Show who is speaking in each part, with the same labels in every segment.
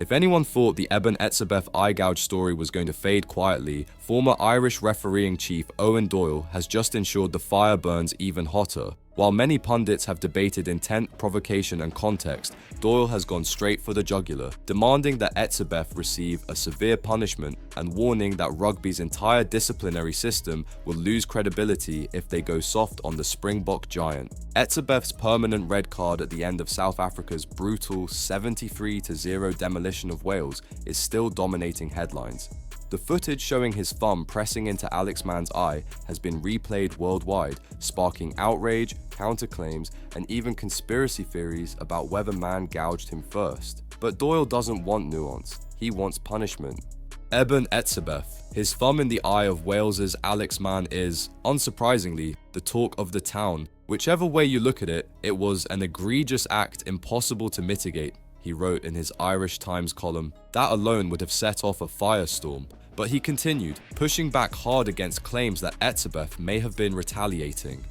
Speaker 1: If anyone thought the Etzebeth eye gouge story was going to fade quietly, former Irish refereeing chief Owen Doyle has just ensured the fire burns even hotter. While many pundits have debated intent, provocation and context, Doyle has gone straight for the jugular, demanding that Etzebeth receive a severe punishment and warning that rugby's entire disciplinary system will lose credibility if they go soft on the Springbok giant. Etzebeth's permanent red card at the end of South Africa's brutal 73-0 demolition of Wales is still dominating headlines. The footage showing his thumb pressing into Alex Mann's eye has been replayed worldwide, sparking outrage, counterclaims, and even conspiracy theories about whether Mann gouged him first. But Doyle doesn't want nuance, he wants punishment. Etzebeth, his thumb in the eye of Wales's Alex Mann is, unsurprisingly, the talk of the town. Whichever way you look at it, it was an egregious act impossible to mitigate, he wrote in his Irish Times column. That alone would have set off a firestorm. But he continued, pushing back hard against claims that Etzebeth may have been retaliating.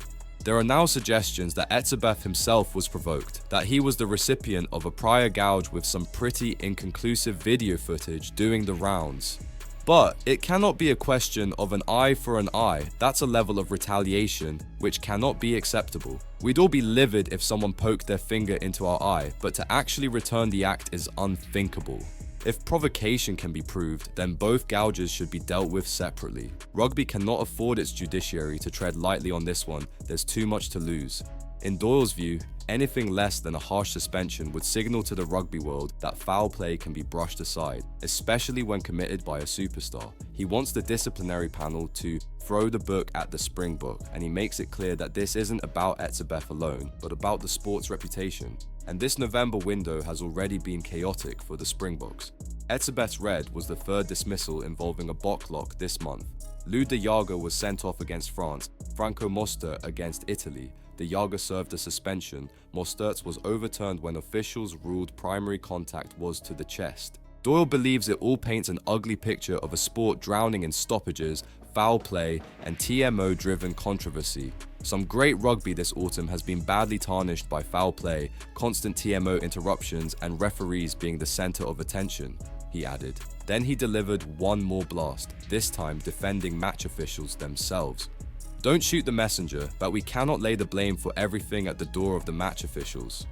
Speaker 1: There are now suggestions that Etzebeth himself was provoked, that he was the recipient of a prior gouge with some pretty inconclusive video footage doing the rounds. But it cannot be a question of an eye for an eye. That's a level of retaliation which cannot be acceptable. We'd all be livid if someone poked their finger into our eye, but to actually return the act is unthinkable. If provocation can be proved, then both gouges should be dealt with separately. Rugby cannot afford its judiciary to tread lightly on this one, there's too much to lose. In Doyle's view, anything less than a harsh suspension would signal to the rugby world that foul play can be brushed aside, especially when committed by a superstar. He wants the disciplinary panel to throw the book at the Springbok, and he makes it clear that this isn't about Etzebeth alone, but about the sport's reputation. And this November window has already been chaotic for the Springboks. Etzebeth's red was the third dismissal involving a Bok lock this month. Lou de Jager was sent off against France, Franco Mostert against Italy. De Jager served a suspension. Mostert's was overturned when officials ruled primary contact was to the chest. Doyle believes it all paints an ugly picture of a sport drowning in stoppages, foul play, and TMO-driven controversy. Some great rugby this autumn has been badly tarnished by foul play, constant TMO interruptions, and referees being the center of attention, he added. Then he delivered one more blast, this time defending match officials themselves. Don't shoot the messenger, but we cannot lay the blame for everything at the door of the match officials.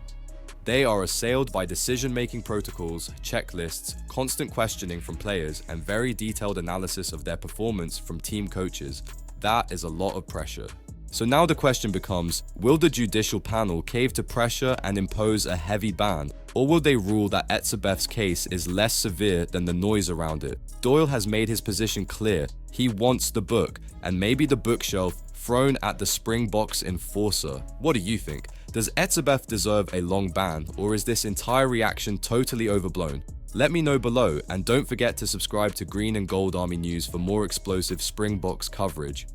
Speaker 1: They are assailed by decision-making protocols, checklists, constant questioning from players, and very detailed analysis of their performance from team coaches. That is a lot of pressure. So now the question becomes, will the judicial panel cave to pressure and impose a heavy ban? Or will they rule that Etzebeth's case is less severe than the noise around it? Doyle has made his position clear. He wants the book, and maybe the bookshelf thrown at the Springboks enforcer. What do you think? Does Etzebeth deserve a long ban, or is this entire reaction totally overblown? Let me know below, and don't forget to subscribe to Green and Gold Army News for more explosive Springboks coverage.